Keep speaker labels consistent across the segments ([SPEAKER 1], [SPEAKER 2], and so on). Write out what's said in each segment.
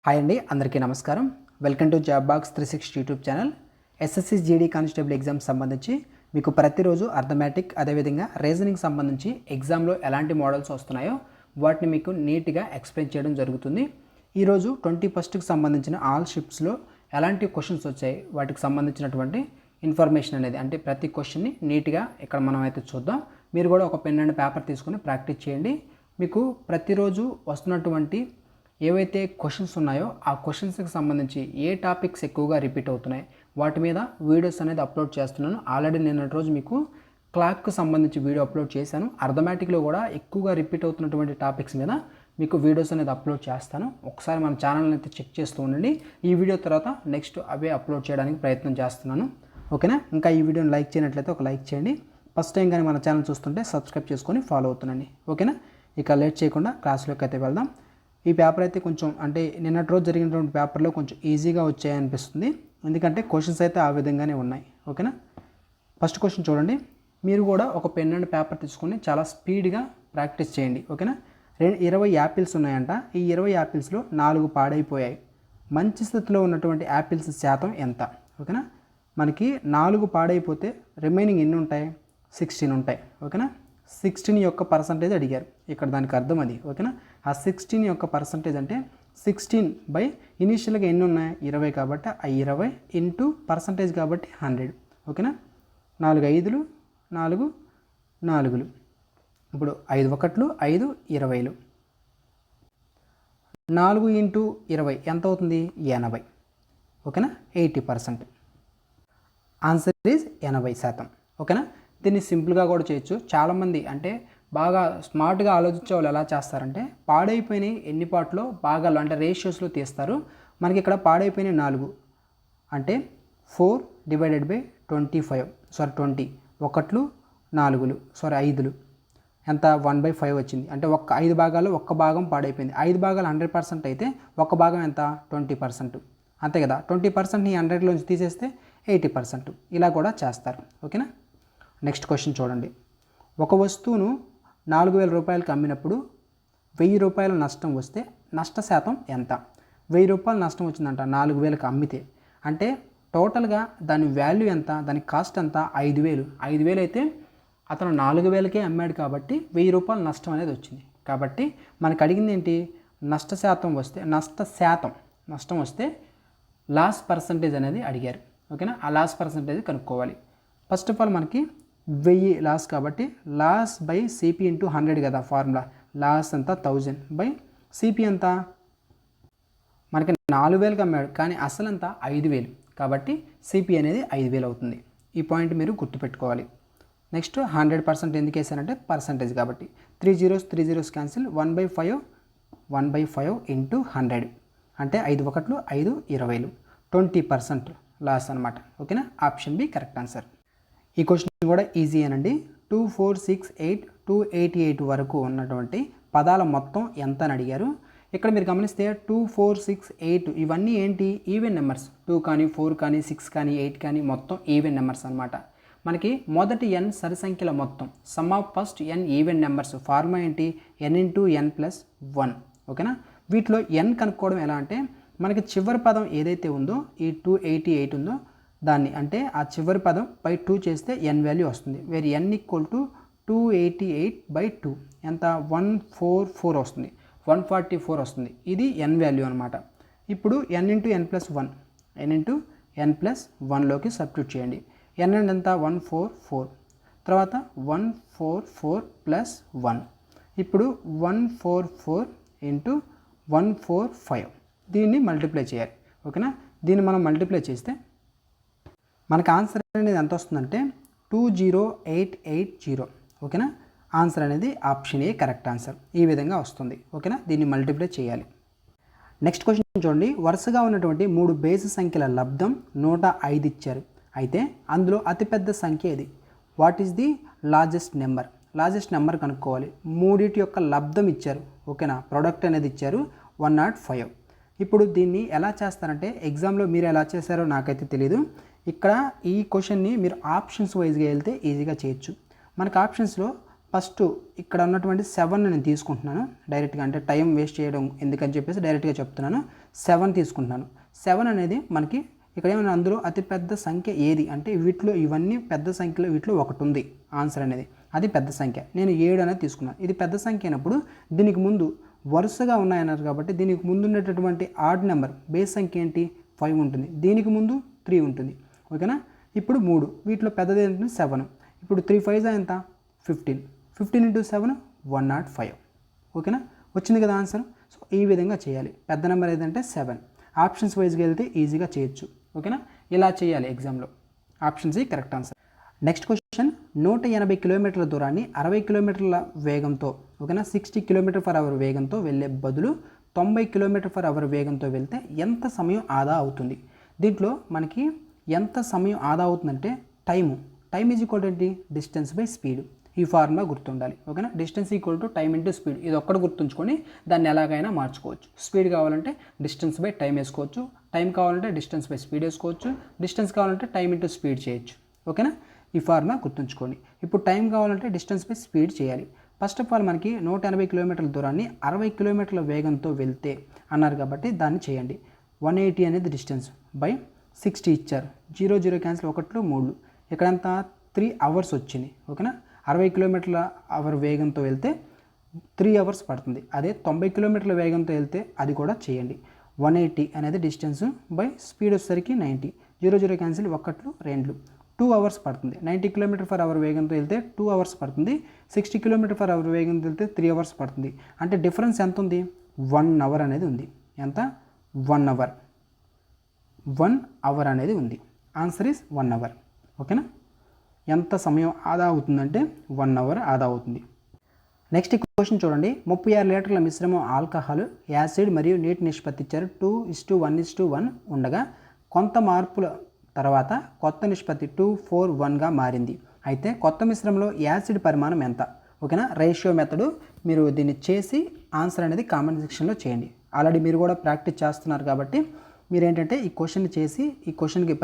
[SPEAKER 1] Hi అండి, అందరికీ నమస్కారం. Welcome to job box 360 YouTube channel. SSC GD constable exam సంబంధించి మీకు ప్రతిరోజు అర్థమెటిక్ అదేవిధంగా రీజనింగ్ సంబంధించి ఎగ్జామ్లో ఎలాంటి మోడల్స్ వస్తున్నాయో వాటిని మీకు నీట్గా ఎక్స్ప్లెయిన్ చేయడం జరుగుతుంది. ఈరోజు 21కి సంబంధించిన ఆల్ షిప్స్లో ఎలాంటి క్వశ్చన్స్ వచ్చాయి, వాటికి సంబంధించినటువంటి ఇన్ఫర్మేషన్ అనేది అంటే ప్రతి క్వశ్చన్ని నీట్గా ఇక్కడ మనం అయితే చూద్దాం. మీరు కూడా ఒక పెన్ అండ్ పేపర్ తీసుకుని ప్రాక్టీస్ చేయండి. మీకు ప్రతిరోజు వస్తున్నటువంటి ఏవైతే క్వశ్చన్స్ ఉన్నాయో ఆ క్వశ్చన్స్కి సంబంధించి ఏ టాపిక్స్ ఎక్కువగా రిపీట్ అవుతున్నాయి వాటి మీద వీడియోస్ అనేది అప్లోడ్ చేస్తున్నాను. ఆల్రెడీ నిన్నటి రోజు మీకు క్లాక్కి సంబంధించి వీడియో అప్లోడ్ చేశాను. అర్థమెటిక్లో కూడా ఎక్కువగా రిపీట్ అవుతున్నటువంటి టాపిక్స్ మీద మీకు వీడియోస్ అనేది అప్లోడ్ చేస్తాను. ఒకసారి మన ఛానల్ని అయితే చెక్ చేస్తూ ఉండండి. ఈ వీడియో తర్వాత నెక్స్ట్ అవే అప్లోడ్ చేయడానికి ప్రయత్నం చేస్తున్నాను. ఓకేనా? ఇంకా ఈ వీడియోని లైక్ చేయనట్లయితే ఒక లైక్ చేయండి. ఫస్ట్ టైం కానీ మన ఛానల్ చూస్తుంటే సబ్స్క్రైబ్ చేసుకొని ఫాలో అవుతుండండి. ఓకేనా? ఇక లేట్ చేయకుండా క్లాస్లోకి అయితే వెళ్దాం. ఈ పేపర్ అయితే కొంచెం అంటే నిన్నటి రోజు జరిగినటువంటి పేపర్లో కొంచెం ఈజీగా వచ్చాయనిపిస్తుంది, ఎందుకంటే క్వశ్చన్స్ అయితే ఆ విధంగానే ఉన్నాయి. ఓకేనా? ఫస్ట్ క్వశ్చన్ చూడండి. మీరు కూడా ఒక పెన్ అండ్ పేపర్ తీసుకొని చాలా స్పీడ్గా ప్రాక్టీస్ చేయండి. ఓకేనా? 20 యాపిల్స్ ఉన్నాయంట. ఈ 20 యాపిల్స్లో 4 పాడైపోయాయి. మంచి స్థితిలో ఉన్నటువంటి యాపిల్స్ శాతం ఎంత? ఓకేనా? మనకి 4 పాడైపోతే రిమైనింగ్ ఎన్ని ఉంటాయి? 16 ఉంటాయి. ఓకేనా? 16 యొక్క పర్సంటేజ్ అడిగారు. ఇక్కడ దానికి అర్థం అది. ఓకేనా? ఆ 16 యొక్క పర్సంటేజ్ అంటే 16 బై ఇనీషియల్గా ఎన్ని ఉన్నాయి? 20 కాబట్టి ఆ 20 ఇంటూ పర్సంటేజ్ కాబట్టి 100. ఓకేనా? 4 5లు 4 4లు. ఇప్పుడు 5 1లు 5 20లు. 4 ఇంటూ 20 ఎంత అవుతుంది? 80. ఓకేనా? 80%. Answer is 80%. ఓకేనా? దీన్ని సింపుల్గా కూడా చేయొచ్చు. చాలామంది అంటే బాగా స్మార్ట్గా ఆలోచించే వాళ్ళు ఎలా చేస్తారంటే పాడైపోయిన ఎన్ని పార్ట్లో భాగాలు అంటే రేషియోస్లో తీస్తారు. మనకి ఇక్కడ పాడైపోయిన 4 అంటే 4 డివైడెడ్ బై 25 20 1లు 4లు 5లు ఎంత? 1/5 వచ్చింది. అంటే 5 భాగాల్లో 1 భాగం పాడైపోయింది. 5 భాగాలు 100% అయితే 1 భాగం ఎంత? 20%. అంతే కదా? 20%ని 100లోంచి తీసేస్తే 80%. ఇలా కూడా చేస్తారు. ఓకేనా? నెక్స్ట్ క్వశ్చన్ చూడండి. ఒక వస్తువును 4000 రూపాయలకు అమ్మినప్పుడు 1000 రూపాయల నష్టం వస్తే నష్ట శాతం ఎంత? 1000 రూపాయలు నష్టం వచ్చిందంట 4000కి అమ్మితే. అంటే టోటల్గా దాని వాల్యూ ఎంత? దాని కాస్ట్ ఎంత? 5000. 5000 అయితే అతను 4000కే అమ్మాడు కాబట్టి 1000 రూపాయల నష్టం అనేది వచ్చింది. కాబట్టి మనకు అడిగింది ఏంటి? నష్టం వస్తే లాస్ పర్సంటేజ్ అనేది అడిగారు. ఓకేనా? ఆ లాస్ పర్సంటేజ్ కనుక్కోవాలి. ఫస్ట్ ఆఫ్ ఆల్ మనకి 1000 లాస్ కాబట్టి లాస్ బై సిపి ఇంటూ 100 కదా ఫార్ములా. లాస్ అంతా 1000 బై సిపి అంతా మనకి 4000కి అమ్మాడు కానీ అసలు అంతా 5000 కాబట్టి సిపి అనేది 5000 అవుతుంది. ఈ పాయింట్ మీరు గుర్తుపెట్టుకోవాలి. నెక్స్ట్ 100% ఎందుకు వేసానంటే పర్సంటేజ్ కాబట్టి 3 zeros క్యాన్సిల్ 1/5 ఇంటూ 100 అంటే 5 1లు 5 20లు 20% లాస్ అనమాట. ఓకేనా? Option B correct answer. ఈ క్వశ్చన్ కూడా ఈజీ అనండి. 2 4 6 8 288 వరకు ఉన్నటువంటి పదాల మొత్తం ఎంత అని అడిగారు. ఇక్కడ మీరు గమనిస్తే 2 4 6 8 ఇవన్నీ ఏంటి? Even numbers. 2 కానీ 4 కానీ 6 కానీ 8 కానీ మొత్తం ఈవెన్ నెంబర్స్ అనమాట. మనకి మొదటి n సరి సంఖ్యల మొత్తం some of first n even numbers formula ఏంటి? n into n plus 1. ఓకేనా? వీటిలో n కనుక్కోవడం ఎలా అంటే మనకి చివరి పదం ఏదైతే ఉందో ఈ 288 ఉందో దాన్ని అంటే ఆ చివరి పదం బై 2 చేస్తే n వాల్యూ వస్తుంది. వేర్ n ఈక్వల్ టు 288/2 ఎంత? 144 వస్తుంది. 144 వస్తుంది. ఇది n వాల్యూ అనమాట. ఇప్పుడు n into n plus 1 n into n plus 1లోకి సబ్స్టిట్యూట్ చేయండి. n అంటే ఎంత? 144. తర్వాత 144 ప్లస్ 1. ఇప్పుడు 144 ఇంటూ 145 దీన్ని మల్టిప్లై చేయాలి. ఓకేనా? దీన్ని మనం మల్టిప్లై చేస్తే మనకు ఆన్సర్ అనేది ఎంత వస్తుందంటే 20880. ఓకేనా? ఆన్సర్ అనేది ఆప్షన్ ఏ కరెక్ట్ ఆన్సర్. ఈ విధంగా వస్తుంది. ఓకేనా? దీన్ని మల్టిప్లై చేయాలి. నెక్స్ట్ క్వశ్చన్ చూడండి. వరుసగా ఉన్నటువంటి 3 బేసి సంఖ్యల లబ్ధం 105 ఇచ్చారు. అయితే అందులో అతిపెద్ద సంఖ్య ఇది. What is the largest number? Largest number కనుక్కోవాలి. మూడింటి యొక్క లబ్ధం ఇచ్చారు. ఓకేనా? ప్రొడక్ట్ అనేది ఇచ్చారు 105. ఇప్పుడు దీన్ని ఎలా చేస్తారంటే ఎగ్జామ్లో మీరు ఎలా చేశారో నాకైతే తెలియదు. ఇక్కడ ఈ క్వశ్చన్ని మీరు ఆప్షన్స్ వైజ్గా వెళ్తే ఈజీగా చేయొచ్చు. మనకు ఆప్షన్స్లో ఫస్ట్ ఇక్కడ ఉన్నటువంటి 7 నేను తీసుకుంటున్నాను డైరెక్ట్గా, అంటే టైం వేస్ట్ చేయడం ఎందుకని చెప్పేసి డైరెక్ట్గా చెప్తున్నాను. 7 తీసుకుంటున్నాను. 7 అనేది మనకి ఇక్కడ ఏమైనా అందులో అతిపెద్ద సంఖ్య ఏది అంటే వీటిలో ఇవన్నీ పెద్ద సంఖ్యలో వీటిలో ఒకటి ఉంది ఆన్సర్ అనేది, అది పెద్ద సంఖ్య. నేను 7 అనేది తీసుకున్నాను. ఇది పెద్ద సంఖ్య అయినప్పుడు దీనికి ముందు వరుసగా ఉన్నాయన్నారు కాబట్టి దీనికి ముందు ఉన్నటువంటి ఆడ్ నెంబర్ బేస్ సంఖ్య ఏంటి 5 ఉంటుంది, దీనికి ముందు 3 ఉంటుంది. ఓకేనా. ఇప్పుడు 3 వీటిలో పెద్దది ఏంటంటే 7. ఇప్పుడు 3 5 ఎంత 15. 15 × 7 105. ఓకేనా, వచ్చింది కదా ఆన్సర్. సో ఈ విధంగా చేయాలి. పెద్ద నెంబర్ ఏదంటే 7. ఆప్షన్స్ వైజ్గా వెళ్తే ఈజీగా చేయొచ్చు. ఓకేనా, ఇలా చేయాలి ఎగ్జామ్లో. ఆప్షన్స్ ఈ కరెక్ట్ ఆన్సర్. నెక్స్ట్ క్వశ్చన్, 180 కిలోమీటర్ల దూరాన్ని 60 కిలోమీటర్ల వేగంతో, ఓకేనా, 60 km/h వేగంతో వెళ్ళే బదులు 90 km/h వేగంతో వెళ్తే ఎంత సమయం ఆదా అవుతుంది? దీంట్లో మనకి ఎంత సమయం ఆదా అవుతుందంటే టైమ్ ఈజ్ ఈక్వల్ టు ఏంటి, డిస్టెన్స్ బై స్పీడ్. ఈ ఫార్ములా గుర్తుండాలి. ఓకేనా, distance equal to time into speed. ఇది ఒక్కటి గుర్తుంచుకొని దాన్ని ఎలాగైనా మార్చుకోవచ్చు. స్పీడ్ కావాలంటే డిస్టెన్స్ బై టైం వేసుకోవచ్చు, టైం కావాలంటే డిస్టెన్స్ బై స్పీడ్ వేసుకోవచ్చు, డిస్టెన్స్ కావాలంటే టైం ఇంటూ స్పీడ్ చేయొచ్చు. ఓకేనా, ఈ ఫార్ములా గుర్తుంచుకోండి. ఇప్పుడు టైం కావాలంటే డిస్టెన్స్ బై స్పీడ్ చేయాలి. ఫస్ట్ ఆఫ్ ఆల్ మనకి 180 కిలోమీటర్ల దూరాన్ని 60 కిలోమీటర్ల వేగంతో వెళ్తే అన్నారు కాబట్టి దాన్ని చేయండి. 180 అనేది డిస్టెన్స్ బై 60 ఇచ్చారు. 0 0 క్యాన్సిల్, 1 3. ఇక్కడంతా 3 అవర్స్ వచ్చింది. ఓకేనా, 60 km/h వేగంతో వెళ్తే 3 అవర్స్ పడుతుంది. అదే 90 km వేగంతో వెళ్తే అది కూడా చేయండి. 180 అనేది డిస్టెన్స్ బై స్పీడ్ వచ్చేసరికి 90. 0 0 క్యాన్సిల్, 1 2. 2 అవర్స్ పడుతుంది. 90 km/h వేగంతో వెళ్తే 2 అవర్స్ పడుతుంది. 60 km/h వేగంతో వెళ్తే 3 అవర్స్ పడుతుంది. అంటే డిఫరెన్స్ ఎంత ఉంది, 1 అవర్ అనేది ఉంది. ఎంత, 1 అవర్. 1 అవర్ అనేది ఉంది. Answer is 1 hour. ఓకేనా, ఎంత సమయం ఆదా అవుతుందంటే 1 అవర్ ఆదా అవుతుంది. నెక్స్ట్ క్వశ్చన్ చూడండి, 36 లీటర్ల మిశ్రమం ఆల్కహాల్, యాసిడ్ మరియు నీటి నిష్పత్తి ఇచ్చారు. 2:1:1 ఉండగా కొంత మార్పుల తర్వాత కొత్త నిష్పత్తి 2:4:1గా మారింది. అయితే కొత్త మిశ్రమంలో యాసిడ్ పరిమాణం ఎంత? ఓకేనా, రేషియో మెథడ్ మీరు దీన్ని చేసి ఆన్సర్ అనేది కామెంట్ సెక్షన్లో చేయండి. ఆల్రెడీ మీరు కూడా ప్రాక్టీస్ చేస్తున్నారు కాబట్టి మీరేంటంటే ఈ క్వశ్చన్ చేసి ఈ క్వశ్చన్కి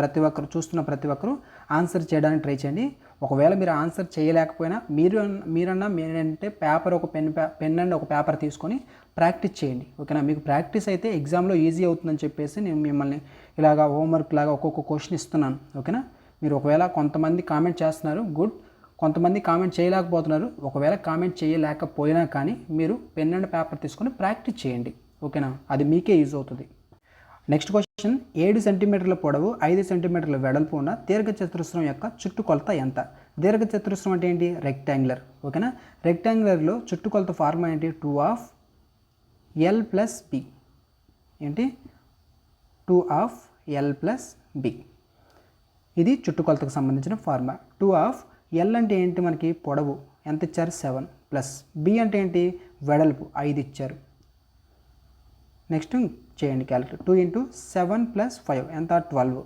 [SPEAKER 1] చూస్తున్న ప్రతి ఒక్కరు ఆన్సర్ చేయడానికి ట్రై చేయండి. ఒకవేళ మీరు ఆన్సర్ చేయలేకపోయినా మీరన్నా మీరంటే పేపర్ ఒక పెన్ అండ్ ఒక పేపర్ తీసుకొని ప్రాక్టీస్ చేయండి. ఓకేనా, మీకు ప్రాక్టీస్ అయితే ఎగ్జామ్లో ఈజీ అవుతుందని చెప్పేసి నేను మిమ్మల్ని ఇలాగా హోంవర్క్ లాగా ఒక్కొక్క క్వశ్చన్ ఇస్తున్నాను. ఓకేనా, మీరు ఒకవేళ కొంతమంది కామెంట్ చేస్తున్నారు, గుడ్. కొంతమంది కామెంట్ చేయలేకపోతున్నారు. ఒకవేళ కామెంట్ చేయలేకపోయినా కానీ మీరు పెన్ అండ్ పేపర్ తీసుకొని ప్రాక్టీస్ చేయండి. ఓకేనా, అది మీకే యూజ్ అవుతుంది. నెక్స్ట్ క్వశ్చన్, 7 సెంటీమీటర్ల పొడవు 5 సెంటీమీటర్ల వెడల్పు ఉన్న దీర్ఘచతురస్రం యొక్క చుట్టుకొలత ఎంత? దీర్ఘచతురస్రం అంటే ఏంటి, రెక్టాంగులర్. ఓకేనా, రెక్టాంగులర్లో చుట్టుకొలత ఫార్ములా ఏంటి, 2/L + B. ఏంటి, 2/L + B. ఇది చుట్టుకొలతకు సంబంధించిన ఫార్ములా. 2/L అంటే ఏంటి, మనకి పొడవు ఎంత ఇచ్చారు, 7 ప్లస్ B అంటే ఏంటి, వెడల్పు 5 ఇచ్చారు. నెక్స్ట్ చేయండి క్యాలిక్యులేట్. 2 × 7 + 5 ఎంత, 12.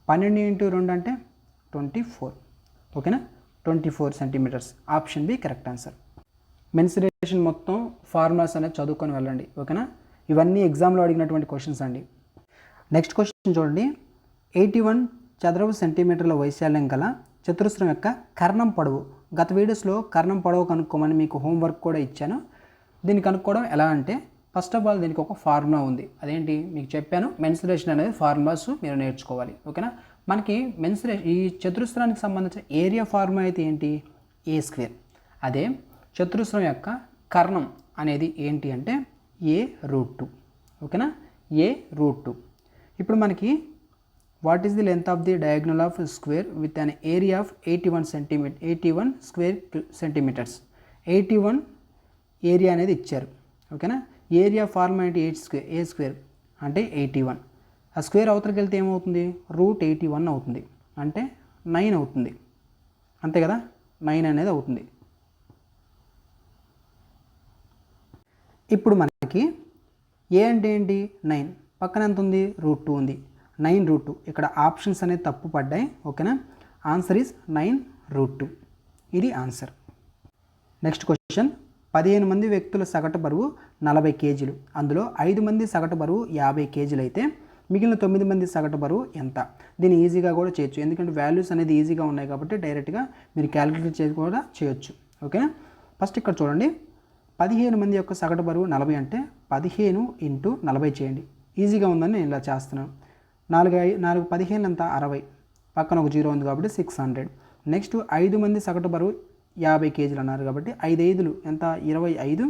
[SPEAKER 1] 12 × 2 అంటే 24. ఓకేనా, 24 centimetres. Option B correct answer. Mensuration మొత్తం ఫార్ములాస్ అనేది చదువుకొని వెళ్ళండి. ఓకేనా, ఇవన్నీ ఎగ్జామ్లో అడిగినటువంటి క్వశ్చన్స్ అండి. నెక్స్ట్ క్వశ్చన్ చూడండి, 81 చదరపు సెంటీమీటర్ల వైశాల్యం గల చతురస్రం యొక్క కర్ణం పొడవు. గత వీడియోస్లో కర్ణం పొడవు కనుక్కోమని మీకు హోంవర్క్ కూడా ఇచ్చాను. దీన్ని కనుక్కోవడం ఎలా అంటే, ఫస్ట్ ఆఫ్ ఆల్ దీనికి ఒక ఫార్ములా ఉంది. అదేంటి మీకు చెప్పాను, మెన్సురేషన్ అనేది ఫార్ములాస్ మీరు నేర్చుకోవాలి. ఓకేనా, మనకి ఈ చతురస్రానికి సంబంధించిన ఏరియా ఫార్ములా అయితే ఏంటి, A². అదే చతురస్రం యొక్క కర్ణం అనేది ఏంటి అంటే A√2. ఓకేనా, A√2. ఇప్పుడు మనకి what is the length of the diagonal of square with an area of 81 square centimetres. 81 area అనేది ఇచ్చారు. ఓకేనా, ఏరియా ఫార్ములా ఏంటి, A² అంటే 81. ఆ స్క్వేర్ అవతలకి వెళ్తే ఏమవుతుంది, √81 అవుతుంది. అంటే 9 అవుతుంది. అంతే కదా, 9 అనేది అవుతుంది. ఇప్పుడు మనకి ఏ అంటే ఏంటి, 9. పక్కన ఎంత ఉంది, √2 ఉంది. 9√2. ఇక్కడ ఆప్షన్స్ అనేది తప్పు పడ్డాయి. ఓకేనా, ఆన్సర్ ఈజ్ 9√2. ఇది ఆన్సర్. నెక్స్ట్ క్వశ్చన్, 15 మంది వ్యక్తుల సగటు బరువు 40 kg. అందులో 5 మంది సగటు బరువు 50 kg అయితే మిగిలిన 9 మంది సగటు బరువు ఎంత? దీన్ని ఈజీగా కూడా చేయొచ్చు, ఎందుకంటే వాల్యూస్ అనేది ఈజీగా ఉన్నాయి కాబట్టి డైరెక్ట్గా మీరు క్యాలిక్యులేట్ చేసి కూడా చేయొచ్చు. ఓకేనా, ఫస్ట్ ఇక్కడ చూడండి, 15 మంది యొక్క సగటు బరువు 40 అంటే 15 × 40 చేయండి. ఈజీగా ఉందని నేను ఇలా చేస్తున్నాను. 4 15 ఎంత 60, పక్కన ఒక 0 ఉంది కాబట్టి 600. నెక్స్ట్ 5 మంది సగటు బరువు 50 కేజీలు అన్నారు కాబట్టి 5 5లు ఎంత 25,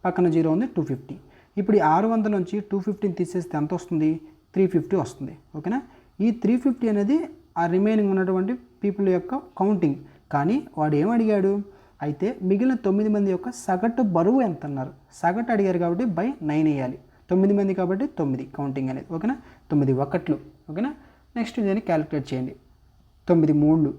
[SPEAKER 1] పక్కన 0 ఉంది 250. ఇప్పుడు ఈ 600 నుంచి 250 తీసేస్తే ఎంత వస్తుంది 350 వస్తుంది. ఓకేనా. ఈ 350 అనేది ఆ రిమైనింగ్ ఉన్నటువంటి పీపుల్ యొక్క కౌంటింగ్. కానీ వాడు ఏం అడిగాడు, అయితే మిగిలిన 9 మంది యొక్క సగటు బరువు ఎంత అన్నారు. సగటు అడిగారు కాబట్టి బై 9 వేయాలి. 9 మంది కాబట్టి 9 కౌంటింగ్ అనేది. ఓకేనా. 9 ఒకట్లు. ఓకేనా. నెక్స్ట్ దీన్ని క్యాలిక్యులేట్ చేయండి. 9 3లు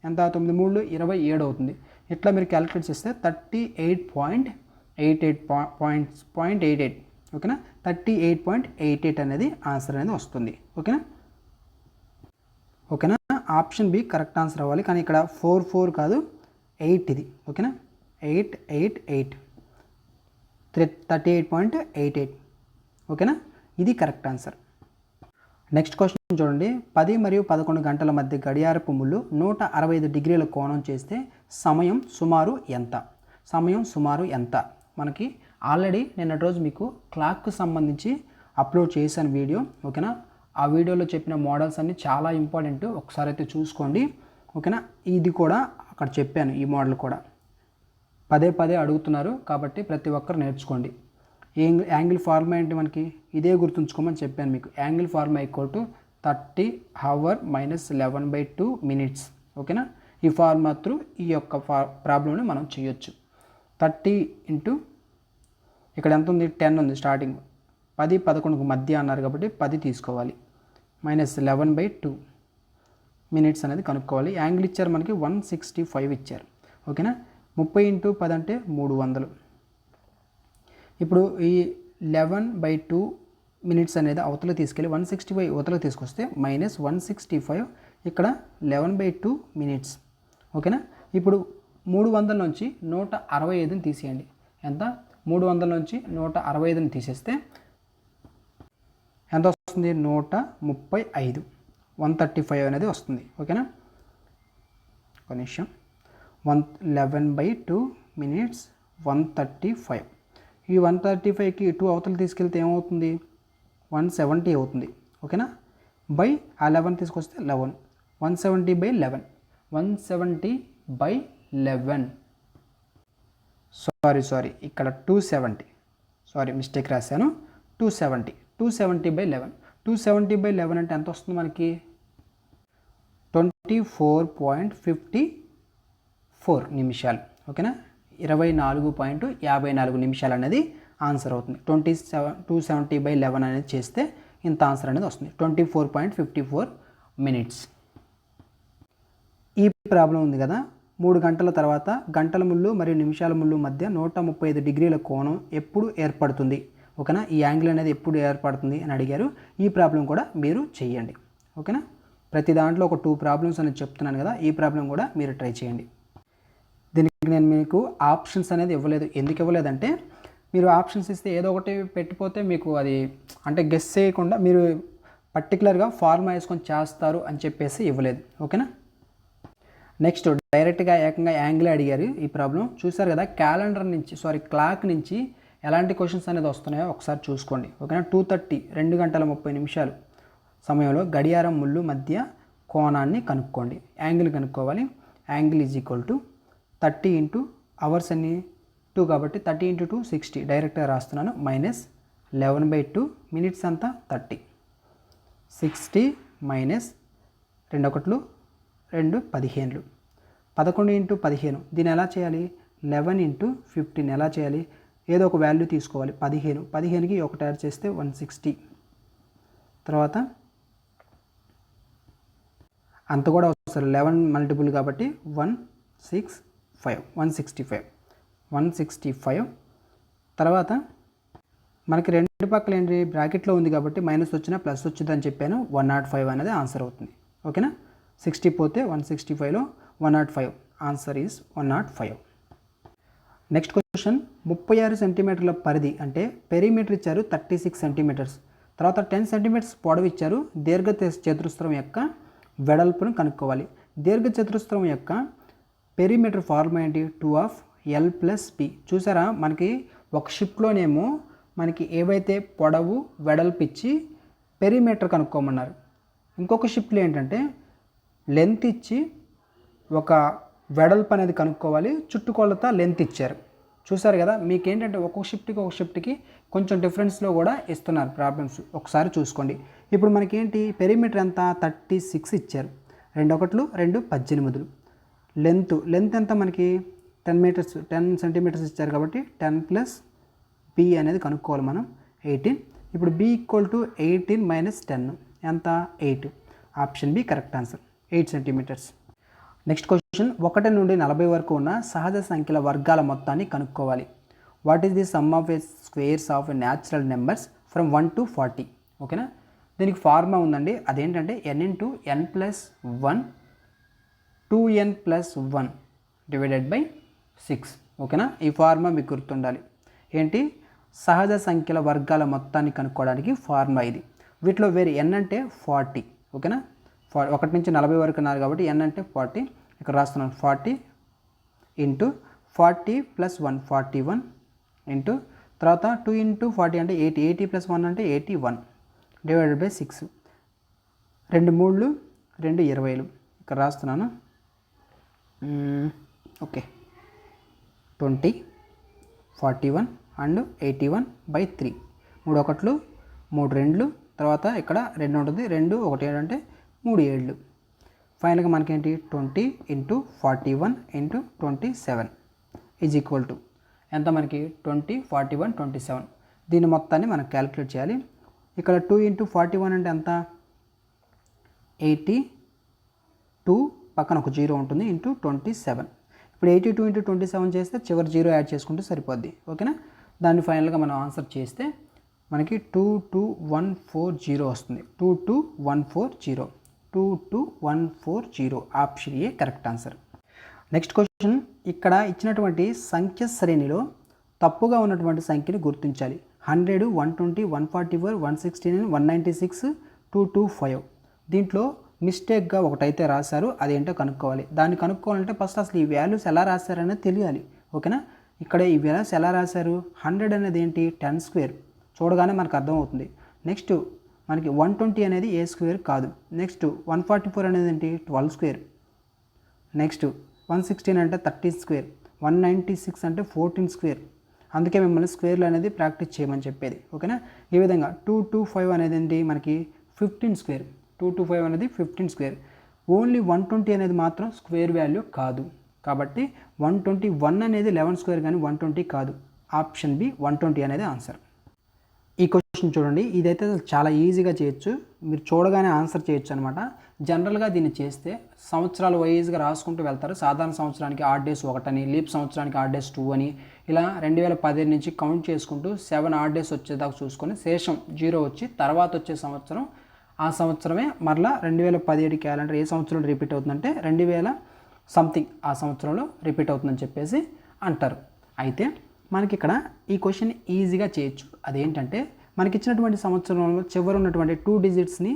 [SPEAKER 1] ఎంత 9 3లు 27 అవుతుంది. ఇట్లా మీరు క్యాలిక్యులేట్ చేస్తే 38.88. ఓకేనా. 38.88 అనేది ఆన్సర్ అనేది వస్తుంది. ఓకేనా. ఓకేనా. ఆప్షన్ బి కరెక్ట్ ఆన్సర్ అవ్వాలి. కానీ ఇక్కడ 4 కాదు 8 ఇది. ఓకేనా. 888 38.88. ఓకేనా. ఇది కరెక్ట్ ఆన్సర్. నెక్స్ట్ క్వశ్చన్ చూడండి. 10 మరియు 11 గంటల మధ్య గడియారపు ముళ్ళు 165 డిగ్రీల కోణం చేస్తే సమయం సుమారు ఎంత? సమయం సుమారు ఎంత? మనకి ఆల్రెడీ నిన్నటి రోజు మీకు క్లాక్కు సంబంధించి అప్లోడ్ చేశాను వీడియో. ఓకేనా. ఆ వీడియోలో చెప్పిన మోడల్స్ అన్నీ చాలా ఇంపార్టెంట్, ఒకసారి అయితే చూసుకోండి. ఓకేనా. ఇది కూడా అక్కడ చెప్పాను. ఈ మోడల్ కూడా పదే అడుగుతున్నారు కాబట్టి ప్రతి ఒక్కరు నేర్చుకోండి. యాంగిల్ ఫార్ములా ఏంటి మనకి ఇదే గుర్తుంచుకోమని చెప్పాను మీకు. Angle formula = 30 hour - 11/2 minutes. ఓకేనా. ఈ ఫార్ములా త్రూ ఈ యొక్క ప్రాబ్లమ్ని మనం చేయొచ్చు. 30 ఇంటూ ఇక్కడ ఎంత ఉంది 10 ఉంది స్టార్టింగ్, 10 11కు మధ్య అన్నారు కాబట్టి 10 తీసుకోవాలి, -11/2 మినిట్స్ అనేది కనుక్కోవాలి. యాంగిల్ ఇచ్చారు మనకి 165 ఇచ్చారు. ఓకేనా. 30 × 10 అంటే 300. ఇప్పుడు ఈ 11/2 మినిట్స్ అనేది అవతల తీసుకెళ్ళి 165 అవతల తీసుకొస్తే -165 ఇక్కడ 11/2 మినిట్స్. ఓకేనా. ఇప్పుడు 300 నుంచి 165ని తీసేయండి. ఎంత 300 నుంచి 165ని తీసేస్తే ఎంత వస్తుంది 135, 135 అనేది వస్తుంది. ఓకేనా. ఒక నిమిషం. 11/2 మినిట్స్ 135. ఈ 135కి 2 అవతలు తీసుకెళ్తే ఏమవుతుంది 170 అవుతుంది. ఓకేనా. బై ఆ 11 తీసుకొస్తే 11, 170/11, 170/11. సారీ ఇక్కడ 270, మిస్టేక్ రాశాను. 270/11. 270/11 అంటే ఎంత వస్తుంది మనకి 24.54 నిమిషాలు. ఓకేనా. 24.54 నిమిషాలు అనేది ఆన్సర్ అవుతుంది. 270/11 అనేది చేస్తే ఇంత ఆన్సర్ అనేది వస్తుంది 24.54 మినిట్స్. ఈ ప్రాబ్లం ఉంది కదా. 3 గంటల తర్వాత గంటల ముళ్ళు మరియు నిమిషాల ముళ్ళు మధ్య 135 డిగ్రీల కోణం ఎప్పుడు ఏర్పడుతుంది? ఓకేనా. ఈ యాంగిల్ అనేది ఎప్పుడు ఏర్పడుతుంది అని అడిగారు. ఈ ప్రాబ్లం కూడా మీరు చేయండి. ఓకేనా. ప్రతి దాంట్లో ఒక 2 ప్రాబ్లమ్స్ అనేది చెప్తున్నాను కదా, ఈ ప్రాబ్లం కూడా మీరు ట్రై చేయండి. దీనికి నేను మీకు ఆప్షన్స్ అనేది ఇవ్వలేదు. ఎందుకు ఇవ్వలేదంటే మీరు ఆప్షన్స్ ఇస్తే ఏదో ఒకటి పెట్టిపోతే మీకు అది అంటే గెస్ చేయకుండా మీరు పర్టికులర్గా ఫార్ములా వేసుకొని చేస్తారు అని చెప్పేసి ఇవ్వలేదు. ఓకేనా. నెక్స్ట్ డైరెక్ట్గా ఏకంగా యాంగిల్ అడిగారు. ఈ ప్రాబ్లం చూసారు కదా. క్యాలెండర్ నుంచి క్లాక్ నుంచి ఎలాంటి క్వశ్చన్స్ అనేది వస్తున్నాయో ఒకసారి చూసుకోండి. ఓకేనా. 2:30 2 గంటల 30 నిమిషాలు సమయంలో గడియారం ముళ్ళు మధ్య కోణాన్ని కనుక్కోండి. యాంగిల్ కనుక్కోవాలి. యాంగిల్ = 30 ఇంటూ అవర్స్ అన్ని 2 కాబట్టి 30 × 2 60 డైరెక్ట్గా రాస్తున్నాను. -11/2 మినిట్స్ అంతా 30, 60 - 2 1 2 15, 11 × 15. దీన్ని ఎలా చేయాలి 11 × 15 ఎలా చేయాలి? ఏదో ఒక వాల్యూ తీసుకోవాలి. 15కి 1 యాడ్ చేస్తే 160. తర్వాత అంత కూడా వస్తారు 11 మల్టిపుల్ కాబట్టి 165. తర్వాత మనకి రెండు పక్కల ఏంటి బ్రాకెట్లో ఉంది కాబట్టి మైనస్ వచ్చినా ప్లస్ వచ్చిందని చెప్పాను. 105 అనేది ఆన్సర్ అవుతుంది. ఓకేనా. 60 పోతే 165లో 105 ఆన్సర్ ఈజ్ 105. నెక్స్ట్ క్వశ్చన్ 36 సెంటీమీటర్ల పరిధి అంటే పెరిమీటర్ ఇచ్చారు 36 సెంటీమీటర్స్. తర్వాత 10 సెంటీమీటర్స్ పొడవు ఇచ్చారు. దీర్ఘ చతురస్రం యొక్క వెడల్పును కనుక్కోవాలి. దీర్ఘ చతురస్రం యొక్క పెరిమీటర్ ఫార్ములా ఏంటి 2 of L + P. చూసారా మనకి ఒక షిప్లోనేమో మనకి ఏవైతే పొడవు వెడల్పు ఇచ్చి పెరిమీటర్ కనుక్కోమన్నారు. ఇంకొక షిఫ్ట్లో ఏంటంటే లెంత్ ఇచ్చి ఒక వెడల్పు అనేది కనుక్కోవాలి, చుట్టుకొలత లెంత్ ఇచ్చారు. చూసారు కదా, మీకు ఏంటంటే ఒక్కొక్క షిఫ్ట్కి కొంచెం డిఫరెన్స్లో కూడా ఇస్తున్నారు ప్రాబ్లమ్స్, ఒకసారి చూసుకోండి. ఇప్పుడు మనకేంటి పెరిమీటర్ ఎంత 36 ఇచ్చారు, 2 ఒకట్లు 2 18. లెంత్ ఎంత మనకి 10 సెంటీమీటర్స్ ఇచ్చారు కాబట్టి 10 ప్లస్ బి అనేది కనుక్కోవాలి మనం 18. ఇప్పుడు బి ఈక్వల్ టు 18 మైనస్ 10 ఎంత 8. Option B correct answer, 8 centimetres. Next question, 1 నుండి 40 వరకు ఉన్న సహజ సంఖ్యల వర్గాల మొత్తాన్ని కనుక్కోవాలి. What is the some of A squares of natural numbers from 1 to 40. ఓకేనా, దీనికి ఫార్ములా ఉందండి, అదేంటంటే n into n plus 1 2n plus 1 divided by 6. ఓకేనా, ఈ ఫార్ములా మీకు గుర్తుండాలి. ఏంటి, సహజ సంఖ్యల వర్గాల మొత్తాన్ని కనుక్కోవడానికి ఫార్ములా ఇది. వీటిలో వేరే n అంటే 40. ఓకేనా, 1 నుంచి 40 వరకు ఉన్నారు కాబట్టి n అంటే 40. ఇక్కడ రాస్తున్నాను 40 ఇంటూ 40 ప్లస్ 1 41 ఇంటూ తర్వాత 2 ఇంటూ 40 అంటే 80 ప్లస్ 1 అంటే 81 డివైడెడ్ బై 6. 2 3 2 20. ఇక్కడ రాస్తున్నాను. Okay, 20 41 and 81 by 3. 3 ఒకట్లు 3 2, తర్వాత ఇక్కడ 2 ఉంటుంది, 2 1 7 అంటే 3 7. ఫైనల్గా మనకేంటి 20 into 41 into 27 is equal to ఎంత మనకి 20 41 27. దీని మొత్తాన్ని మనం క్యాలిక్యులేట్ చేయాలి. ఇక్కడ 2 ఇంటూ 41 అంటే ఎంత 82, పక్కన ఒక 0 ఉంటుంది, ఇంటూ 27. ఇప్పుడు 82 ఇంటూ 27 చేస్తే చివరి 0 యాడ్ చేసుకుంటే సరిపోద్ది. ఓకేనా, దాన్ని ఫైనల్గా మనం ఆన్సర్ చేస్తే మనకి 22140 వస్తుంది. 22140 22140 option A correct answer. Next question, ఇక్కడ ఇచ్చినటువంటి సంఖ్య శ్రేణిలో తప్పుగా ఉన్నటువంటి సంఖ్యని గుర్తించాలి. 100 120 144 169 196 225. దీంట్లో మిస్టేక్గా ఒకటైతే రాశారు, అదేంటో కనుక్కోవాలి. దాన్ని కనుక్కోవాలంటే ఫస్ట్ అసలు ఈ వాల్యూస్ ఎలా రాశారనేది తెలియాలి. ఓకేనా, ఇక్కడ ఈ వాల్యూస్ ఎలా రాశారు, 100 అనేది ఏంటి 10 స్క్వేర్, చూడగానే మనకు అర్థమవుతుంది. నెక్స్ట్ మనకి 120 అనేది ఏ స్క్వేర్ కాదు. నెక్స్ట్ 144 అనేది ఏంటి 12 స్క్వేర్. నెక్స్ట్ 116 అంటే 13 స్క్వేర్. 196 అంటే 14 స్క్వేర్. అందుకే మిమ్మల్ని స్క్వేర్లు అనేది ప్రాక్టీస్ చేయమని చెప్పేది. ఓకేనా, ఈ విధంగా 225 అనేది ఏంటి మనకి 15 స్క్వేర్. 225 అనేది 15 స్క్వేర్. ఓన్లీ 120 అనేది మాత్రం స్క్వేర్ వాల్యూ కాదు, కాబట్టి 121 అనేది 11 స్క్వేర్ కానీ 120 కాదు. ఆప్షన్ బి 120 అనేది ఆన్సర్. ఈ క్వశ్చన్ చూడండి, ఇదైతే చాలా ఈజీగా చేయొచ్చు, మీరు చూడగానే ఆన్సర్ చేయొచ్చు అనమాట. జనరల్గా దీన్ని చేస్తే సంవత్సరాల వైజ్గా రాసుకుంటూ వెళ్తారు. సాధారణ సంవత్సరానికి ఆడ్ డేస్ 1 అని, లీప్ సంవత్సరానికి ఆడ్ డేస్ 2 అని, ఇలా 2015 నుంచి కౌంట్ చేసుకుంటూ 7 ఆడ్ డేస్ వచ్చేదాకా చూసుకొని శేషం 0 వచ్చి తర్వాత వచ్చే సంవత్సరం ఆ సంవత్సరమే మరలా 2017 క్యాలెండర్ ఏ సంవత్సరంలో రిపీట్ అవుతుందంటే 2000 సంథింగ్ ఆ సంవత్సరంలో రిపీట్ అవుతుందని చెప్పేసి అంటారు. అయితే మనకి ఇక్కడ ఈ క్వశ్చన్ ఈజీగా చేయొచ్చు. అదేంటంటే మనకి ఇచ్చినటువంటి సంవత్సరంలో చివరి ఉన్నటువంటి 2 డిజిట్స్ని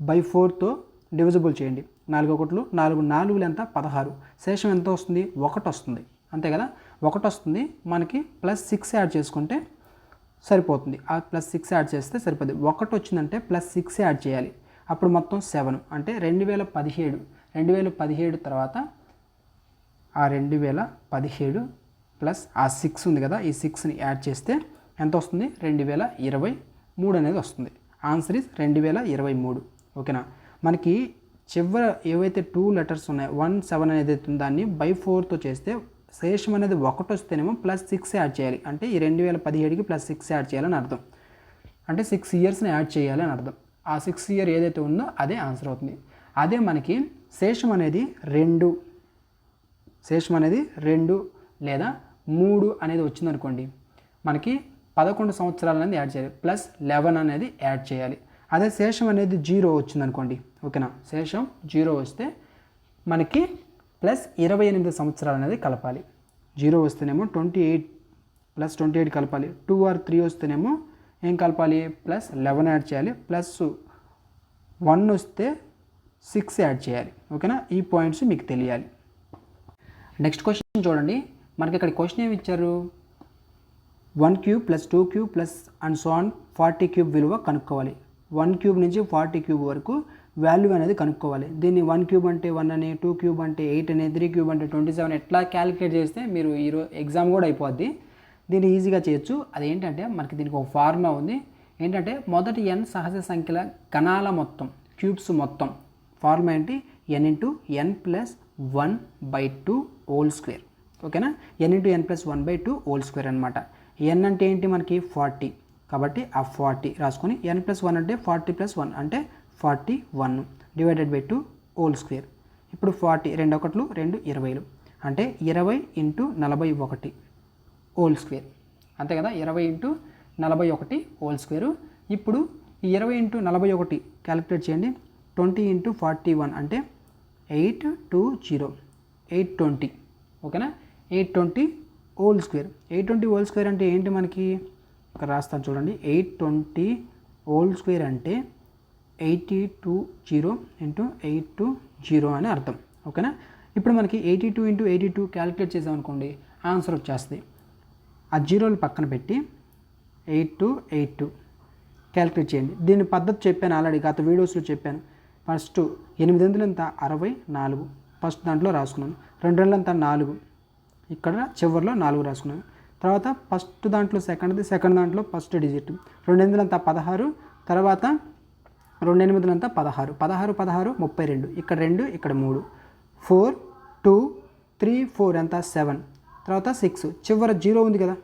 [SPEAKER 1] బై 4తో డివిజిబుల్ చేయండి. 4 ఒకట్లు 4 4 ఎంత 16. శేషం ఎంత వస్తుంది 1 వస్తుంది, అంతే కదా. 1 వస్తుంది, మనకి ప్లస్ 6 యాడ్ చేసుకుంటే సరిపోతుంది. ఆ ప్లస్ 6 యాడ్ చేస్తే సరిపోతుంది. 1 వచ్చిందంటే ప్లస్ 6 యాడ్ చేయాలి, అప్పుడు మొత్తం 7 అంటే 2017 తర్వాత ఆ 2017 ప్లస్ ఆ 6 ఉంది కదా, ఈ 6ని యాడ్ చేస్తే ఎంత వస్తుంది 2023 అనేది వస్తుంది. Answer is 2023. ఓకేనా, మనకి చివర ఏవైతే 2 లెటర్స్ ఉన్నాయో 1 7 అనేది దాన్ని బై 4తో చేస్తే శేషం అనేది 1 వస్తేనేమో ప్లస్ 6 యాడ్ చేయాలి. అంటే ఈ 2017కి ప్లస్ 6 యాడ్ చేయాలని అర్థం. అంటే 6 ఇయర్స్ని యాడ్ చేయాలి అని అర్థం. ఆ 6 ఇయర్ ఏదైతే ఉందో అదే ఆన్సర్ అవుతుంది. అదే మనకి శేషం అనేది 2 లేదా 3 అనేది వచ్చిందనుకోండి, మనకి 11 సంవత్సరాలు అనేది యాడ్ చేయాలి, ప్లస్ 11 అనేది యాడ్ చేయాలి. అదే శేషం అనేది 0 వచ్చిందనుకోండి, ఓకేనా, శేషం 0 వస్తే మనకి ప్లస్ 28 సంవత్సరాలు అనేది కలపాలి. 0 వస్తేనేమో 28 ప్లస్ 28 కలపాలి. 2 or 3 వస్తేనేమో ఏం కలపాలి, ప్లస్ 11 యాడ్ చేయాలి. ప్లస్ 1 వస్తే 6 యాడ్ చేయాలి. ఓకేనా, ఈ పాయింట్స్ మీకు తెలియాలి. నెక్స్ట్ క్వశ్చన్ చూడండి, మనకి ఇక్కడ క్వశ్చన్ ఏమి ఇచ్చారు, 1 cube plus 2 cube plus and so on 40 cube విలువ కనుక్కోవాలి. 1 క్యూబ్ నుంచి 40 క్యూబ్ వరకు వాల్యూ అనేది కనుక్కోవాలి. దీన్ని 1 క్యూబ్ అంటే 1 అని, 2 క్యూబ్ అంటే 8 అని, 3 క్యూబ్ అంటే 27 ఎట్లా క్యాలిక్యులేట్ చేస్తే మీరు ఎగ్జామ్ కూడా అయిపోద్ది. దీన్ని ఈజీగా చేయొచ్చు. అదేంటంటే మనకి దీనికి ఒక ఫార్ములా ఉంది. ఏంటంటే మొదటి n సహజ సంఖ్యల గణాల మొత్తం, క్యూబ్స్ మొత్తం ఫార్ములా ఏంటి, n into n plus 1/2 whole square. ఓకేనా, n into n plus 1/2 whole square అనమాట. n అంటే ఏంటి మనకి 40, కాబట్టి ఆ 40 రాసుకొని n ప్లస్ 1 అంటే 40 ప్లస్ 1 అంటే 41 డివైడెడ్ బై 2 హోల్ స్క్వేర్. ఇప్పుడు 40 2 ఒకట్లు 2 20 అంటే 20 ఇంటూ 41 హోల్ స్క్వేర్. అంతే కదా, 20 ఇంటూ 41 హోల్ స్క్వేరు. ఇప్పుడు ఈ 20 ఇంటూ 41 క్యాలిక్యులేట్ చేయండి. 20 ఇంటూ 41 అంటే 820. ఓకేనా, 820 హోల్ స్క్వేర్. 820 హోల్ స్క్వేర్ అంటే ఏంటి మనకి, ఇక్కడ రాస్తాను చూడండి. 820 హోల్ స్క్వేర్ అంటే 820 ఇంటూ 820 అని అర్థం. ఓకేనా, ఇప్పుడు మనకి 82 ఇంటూ 82 క్యాలిక్యులేట్ చేసామనుకోండి, ఆన్సర్ వచ్చేస్తుంది. ఆ జీరోలు పక్కన పెట్టి 8282 క్యాలిక్యులేట్ చేయండి. దీని పద్ధతి చెప్పాను ఆల్రెడీ, గత వీడియోస్లో చెప్పాను. ఫస్ట్ 8 ఎంత 64, ఫస్ట్ దాంట్లో రాసుకున్నాను. 2 ఎంత 4, ఇక్కడ చివరిలో 4 రాసుకున్నాను. తర్వాత ఫస్ట్ దాంట్లో సెకండ్ దాంట్లో ఫస్ట్ డిజిట్. 2 ఎంత 16, తర్వాత 2 ఎంత 16, 16 32, ఇక్కడ 2 ఇక్కడ 3, 4 2 3 4 ఎంత 7, తర్వాత 6, చివరి 0 ఉంది కదా,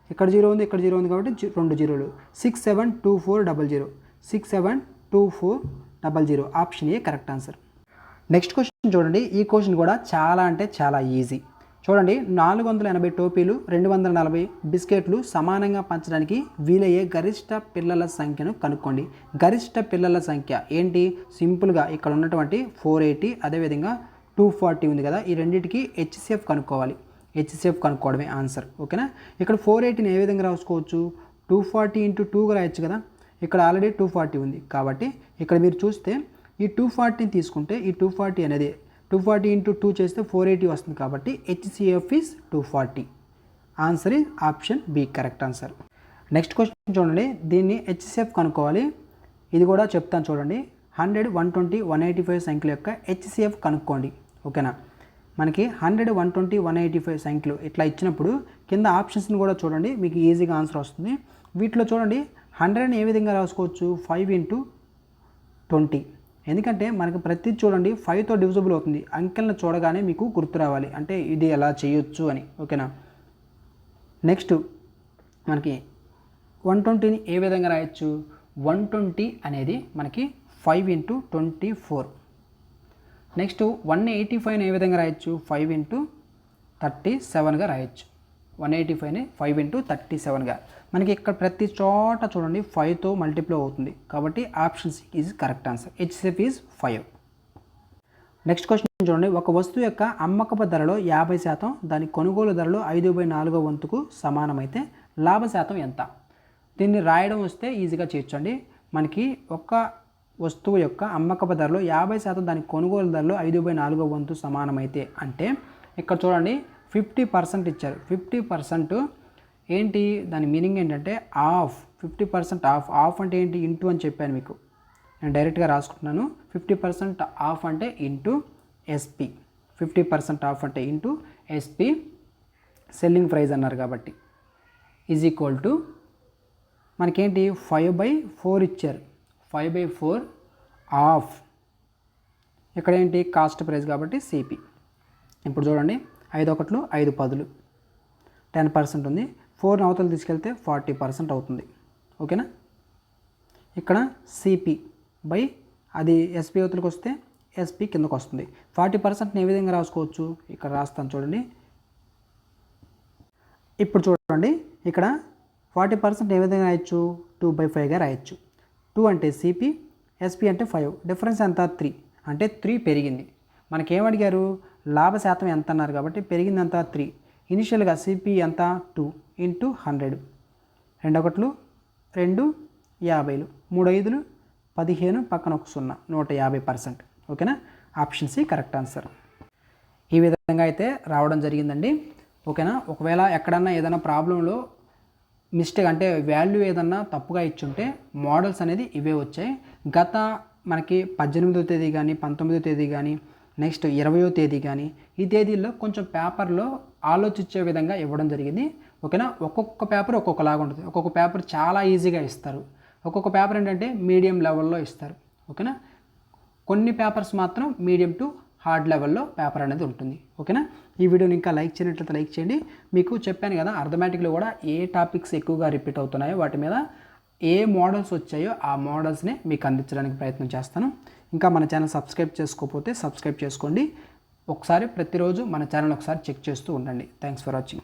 [SPEAKER 1] ఇక్కడ 0 ఉంది ఇక్కడ 0 ఉంది కాబట్టి 2 జీరోలు. 672400, 672400 option A correct answer. Next question చూడండి. ఈ క్వశ్చన్ కూడా చాలా అంటే చాలా ఈజీ. చూడండి, 480 టోపీలు 240 బిస్కెట్లు సమానంగా పంచడానికి వీలయ్యే గరిష్ట పిల్లల సంఖ్యను కనుక్కోండి. గరిష్ట పిల్లల సంఖ్య ఏంటి, సింపుల్గా ఇక్కడ ఉన్నటువంటి 480 అదేవిధంగా 240 ఉంది కదా, ఈ రెండింటికి హెచ్సిఎఫ్ కనుక్కోవాలి. హెచ్సిఎఫ్ కనుక్కోవడమే ఆన్సర్. ఓకేనా, ఇక్కడ 480ని ఏ విధంగా రాసుకోవచ్చు, 240 ఇంటూ 2గా రాయొచ్చు కదా, ఇక్కడ ఆల్రెడీ 240 ఉంది కాబట్టి ఇక్కడ మీరు చూస్తే ఈ 240ని తీసుకుంటే ఈ 240 అనేది 240 ఇంటూ 2 చేస్తే 480 వస్తుంది కాబట్టి HCF is 240. Answer is option B correct answer. Next question చూడండి, దీన్ని హెచ్సిఎఫ్ కనుక్కోవాలి. ఇది కూడా చెప్తాను చూడండి. 100 120 185 సంఖ్యల యొక్క హెచ్సిఎఫ్ కనుక్కోండి. ఓకేనా, మనకి 100 120 185 సంఖ్యలు ఇట్లా ఇచ్చినప్పుడు కింద ఆప్షన్స్ని కూడా చూడండి, మీకు ఈజీగా ఆన్సర్ వస్తుంది. వీటిలో చూడండి 100ని ఏ విధంగా రాసుకోవచ్చు, 5 ఇంటూ 20. ఎందుకంటే మనకి ప్రతి చూడండి 5తో డివిజిబుల్ అవుతుంది. అంకెలను చూడగానే మీకు గుర్తు రావాలి, అంటే ఇది ఎలా చేయొచ్చు అని. ఓకేనా, నెక్స్ట్ మనకి 120ని ఏ విధంగా రాయొచ్చు, 120 అనేది మనకి 5 ఇంటూ 24. నెక్స్ట్ 185ని ఏ విధంగా రాయొచ్చు, 5 ఇంటూ 37గా రాయొచ్చు. 185ని 5 ఇంటూ 37గా. మనకి ఇక్కడ ప్రతి చోట చూడండి 5తో మల్టిప్లై అవుతుంది కాబట్టి option C is correct answer. HCF is 5. Next question చూడండి, ఒక వస్తువు యొక్క అమ్మకపు ధరలో 50% దాని కొనుగోలు ధరలో 5/4 వంతుకు సమానమైతే లాభ శాతం ఎంత. దీన్ని రాయడం వస్తే ఈజీగా చేయొచ్చండి. మనకి ఒక వస్తువు యొక్క అమ్మకపు ధరలో 50% దాని కొనుగోలు ధరలో 5/4 వంతు సమానమైతే అంటే ఇక్కడ చూడండి 50% ఇచ్చారు. 50% ఏంటి, దాని మీనింగ్ ఏంటంటే ఆఫ్. 50% ఆఫ్ అంటే ఏంటి, ఇంటూ అని చెప్పాను మీకు, నేను డైరెక్ట్గా రాసుకుంటున్నాను. 50% ఆఫ్ అంటే ఇంటూ ఎస్పి. 50% ఆఫ్ అంటే ఇంటూ ఎస్పి, సెల్లింగ్ ప్రైస్ అన్నారు కాబట్టి, ఈజ్ ఈక్వల్ టు మనకేంటి 5/4 ఇచ్చారు. 5/4 ఆఫ్, ఇక్కడ ఏంటి కాస్ట్ ప్రైస్ కాబట్టి సిపి. ఇప్పుడు చూడండి 5 ఒకట్లు 5 పదులు 10% ఉంది. 4 అవతలు తీసుకెళ్తే 40% అవుతుంది. ఓకేనా, ఇక్కడ సిపి బై అది ఎస్పి అవతలకు వస్తే ఎస్పి కిందకు వస్తుంది. 40%ని ఏ విధంగా రాసుకోవచ్చు, ఇక్కడ రాస్తాను చూడండి. ఇప్పుడు చూడండి ఇక్కడ 40% ఏ విధంగా రాయొచ్చు, 2/5గా రాయొచ్చు. 2 అంటే సిపి, ఎస్పి అంటే 5, డిఫరెన్స్ ఎంత 3 అంటే 3 పెరిగింది. మనకేమడిగారు, లాభ శాతం ఎంత అన్నారు కాబట్టి పెరిగింది అంతా 3. ఇనిషియల్గా సిపి ఎంత 2 ఇంటూ 100, 2 ఒకట్లు 2 50, 3 5 15, పక్కన ఒక 0, 150%. ఓకేనా, ఆప్షన్ సి కరెక్ట్ ఆన్సర్. ఈ విధంగా అయితే రావడం జరిగిందండి. ఓకేనా, ఒకవేళ ఎక్కడన్నా ఏదైనా ప్రాబ్లంలో మిస్టేక్ అంటే వాల్యూ ఏదన్నా తప్పుగా ఇచ్చుంటే మోడల్స్ అనేది ఇవే వచ్చాయి. గత మనకి 18వ తేదీ కానీ 19వ తేదీ కానీ నెక్స్ట్ 20వ తేదీ కానీ ఈ తేదీల్లో కొంచెం పేపర్లో ఆలోచించే విధంగా ఇవ్వడం జరిగింది. ఓకేనా. ఒక్కొక్క పేపర్ ఒక్కొక్కలాగా ఉంటుంది. ఒక్కొక్క పేపర్ చాలా ఈజీగా ఇస్తారు, ఒక్కొక్క పేపర్ ఏంటంటే మీడియం లెవెల్లో ఇస్తారు. ఓకేనా. కొన్ని పేపర్స్ మాత్రం మీడియం టు హార్డ్ లెవెల్లో పేపర్ అనేది ఉంటుంది. ఓకేనా. ఈ వీడియోని ఇంకా లైక్ చేయనట్లయితే లైక్ చేయండి. మీకు చెప్పాను కదా అర్థమెటిక్లో కూడా ఏ టాపిక్స్ ఎక్కువగా రిపీట్ అవుతున్నాయో వాటి మీద ఏ మోడల్స్ వచ్చాయో ఆ మోడల్స్ని మీకు అందించడానికి ప్రయత్నం చేస్తాను. ఇంకా మన ఛానల్ సబ్స్క్రైబ్ చేసుకోకపోతే సబ్స్క్రైబ్ చేసుకోండి. ఒకసారి ప్రతిరోజు మన ఛానల్ ఒకసారి చెక్ చేస్తూ ఉండండి. Thanks for watching.